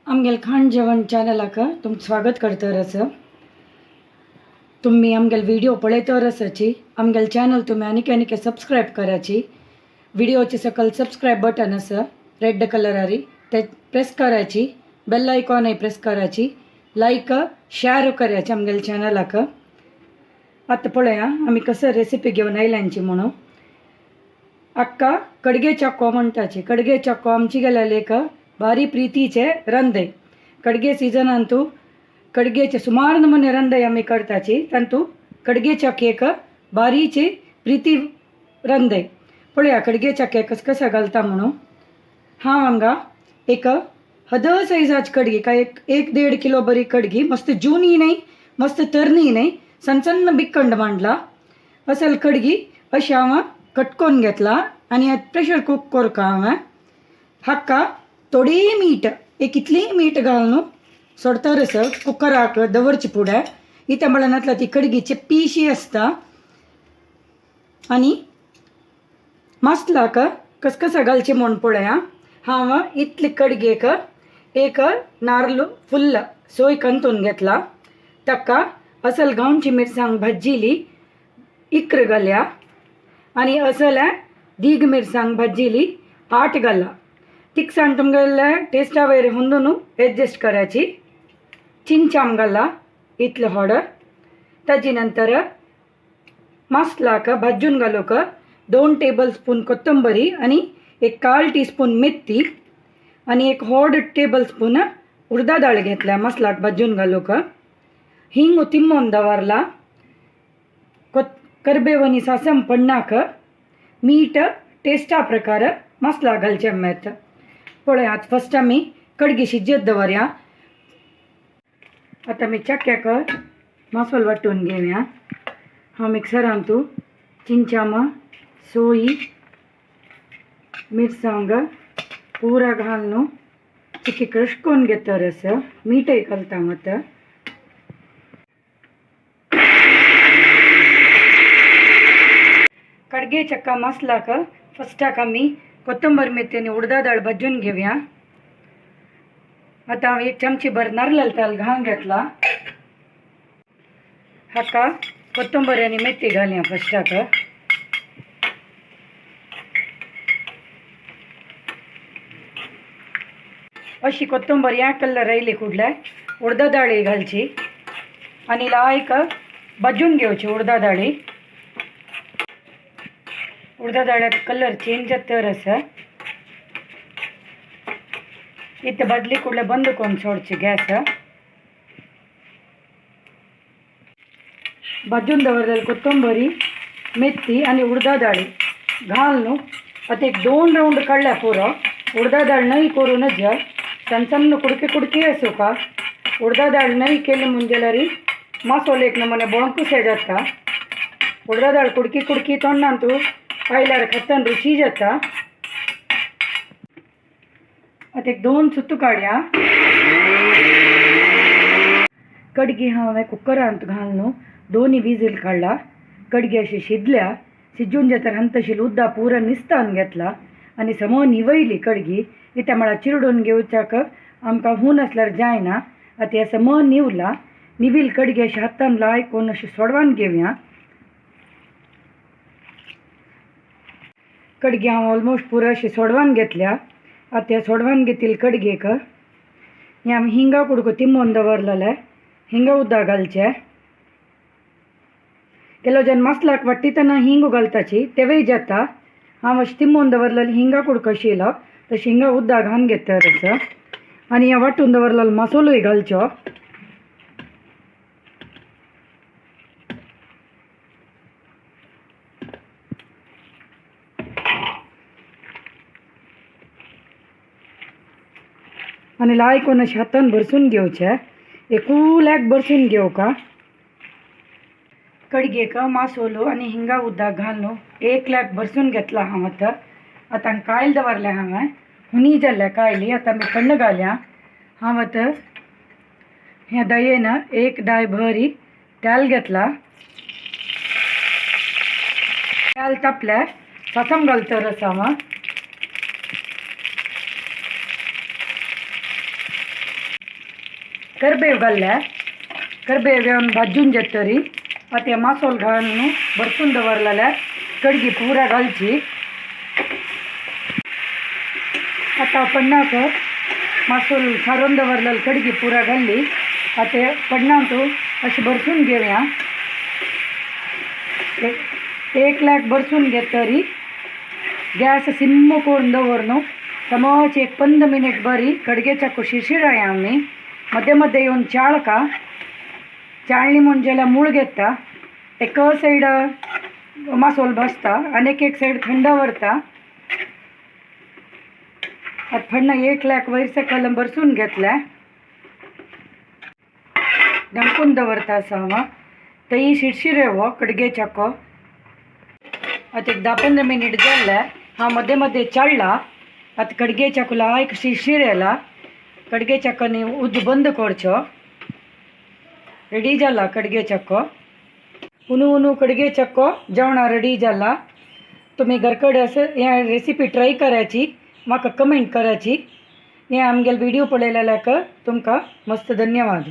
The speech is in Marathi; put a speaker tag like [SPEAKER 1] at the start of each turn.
[SPEAKER 1] आमगेल खाण जेवण चॅनलाक तुमचं स्वागत करतरच. तुम्ही आमगेल व्हिडिओ पळयतरची आमगेल चॅनल तुम्ही आनीक सबस्क्राईब करायची. व्हिडिओची सकल सबस्क्राईब बटन असं रेड कलरारी ते प्रेस करायची. बेल आयकॉनही प्रेस करायची. लाईक शेअर करायची आमगेल चॅनलाक. आता पळया आम्ही कसं रेसिपी घेऊन आयल्यांची म्हणून. अक्का कडगे चाको म्हणटाची. कडगे चाको आमची गेलेले एक भारी प्रीतीचे रंदे. कड़गे सीजन अंतू कड़गेचे सुमार नमूने रंदे आम्ही करताची. तंतू कड़गेच्या केक भारीची प्रीती रंदे. पळया कड़गेच्या केक कसा घालता म्हणून. हाँ हांगा एक हद सायजाची कडगी का एक 1.5 किलो बरी कडगी. मस्त जूनी नाही मस्त तरणी नाही सण सण बिक्कंड मांडला असल कडगी अशी हांव कटकोन घेतला आणि प्रेशर कुकर का हांवें हाका थोडी मीठ एक इतली मीठ घालून सोडतरस कुकराक दवरची पुढे. इथे म्हणल्यातला ती कडगीची पिशी असता आणि मसलाक कसं घालचे म्हण पळया. हांव इतली कडगेक एक नारळ फुल्ल सोय कंतून घेतला. ताका असल गांवची मिरसांग भाजिली इकर घाल्या आणि असल दीग मिरसांग भाजिली 8 घाला. तिखसाण तुमगेल्या टेस्टा वयर हुंदून एडजस्ट करायची. चिंचाम घाला इतलं हॉड. ताजी नंतर मसलाक भाजून घालूक 2 टेबलस्पून कोथंबरी आणि एक 1/4 टीस्पून मेथी आणि एक हॉड टेबलस्पून उडदा डाळ घेतल्या मसलाक भाजून घालूक. हिंग तिम्मोन दवरला. करबेवनी सासम पडनाक मीठ टेस्टा प्रकार मसला घालचे मेत. पळय आता फर्स्ट आम्ही कडगी शिजत दवरया. आता मी चक्क्याक मसालो वाटून घेवया. हा मिक्सरान तू चिंचाम सोई मिरसांग पूरा घालून चिकी क्रश करून घेतरस मीठही घालता मत. कडगे चक्का मसलाक फस्टाक आम्ही कोथंबर मेथी आणि उडदा डाळ भाजून घेऊया. आता हांव 1 चमची भर नारळ तेल घालून घेतला. हाका कोथंबरी आणि मेथी घालया फस्टाक. अशी कोथंबरी या कलर राहिली कुठल्या उडदा डाळी घालची आणि लायक भाजून घेवची उडदा डाळी. उडदा डाळ्यात कलर चेंज जातर असा. इथे बदली कुठले बंद करून सोडची गॅस. भाजून दवरलेली कोथंबरी मेथी आणि उडदा डाळी घालून आता एक 2 राऊंड काढल्या पुरो. उडदा डाळ नाही करूनच सण सण कुडकी असो का. उडदा डाळ नाही केली म्हणजे मसालो एक नमूने बोळकूसे जाता. उडदा डाळ कुडकी तोंडान तू पाहिल्यार खतन रुची जाता. आता एक 2 सुत्तू काढया. कडगी हांवें कुकरांत घालून 2 विजील काढला. कडगी अशी शिजल्या. शिजून जाता हंतशील उद्दा पुरा निस्तान घेतला आणि सम निवयली कडगी. इथे मला चिरडून घेवच्याक आमकां हून असल्यार जायना. आता हे सम निवला. निवील कडगी अशी हातान लायकून अशी सोडवान घेवया. कडगी हांव ऑलमोस्ट पुरा अशी सोडवान घेतल्या. आता ह्या सोडवान घेतील कडगेक हे आमी हिंगा कुडको तिम्मोन दवरलेले हिंगा उद्दा घालचे. केलो जन मसलाक वाट्टीतना हिंग घालताची तेवय जाता. हांव अशी तिम्मोन दवरलेली हिंगा कुडको शिलो तशी हिंगा उद्दा घालून घेतरच आणि ह्या वाटून दवरलेलो मसालोय घालचो. आणि लायकून अशी हातान भरसून घेवचे. एकूल्याक भरसून घेव का. कडगेक मसालो आणि हिंगा उद्दा घालून एकल्याक भरसून घेतला हांव. आता कायल दवरल्या हांवें हुनी जाल्ल्या कायली. आता मी कण्ण घाल्या. हांव आता ह्या दयेन एक दाय भरी तेल घेतला. तेल तापल्या सासम घालतरच हांव. करबेव घाल्ल्या करबेव घेवन भाजून घेत तरी आता मासोल घालून भरपून दवरलेल्या कडगी पुरा घालची आता पन्नाक मासोल सारून दवरलेली कडगी पुरा घालली आता पन्नाक अशी भरसून घेऊया एक लाख भरसून घेत तरी गॅस सिम करून दवरून समोच एक 15 मिनिट बरी कडगेच्या शिरशिराया आम्ही मध्ये मध्ये येऊन चाळका चाळणी म्हणजे मूळ घेता एक साईड मासोल भाजता आणि एक साईड थंड वरता आता फन्न 1 लाख वयर सकल भरसून घेतल्या ढंकून दवरता असा मग तई शिरशिरे हो कडगे चाको आता एक 10-15 मिनिट जाल्ल्या हा मध्ये मध्ये चाळला आता कडगे चाकूला एक शिरशिरेला कडगे चाकोनी उद्द बंद करचो रेडी जाला कडगे चाको उनू कडगे चक्को जेवणा रेडी जाला तुम्ही घरकडे असं ह्या रेसिपी ट्राय करायची म्हाका कमेंट करायची हे आमगेल व्हिडिओ पळयलेल्याक तुमकां मस्त धन्यवाद।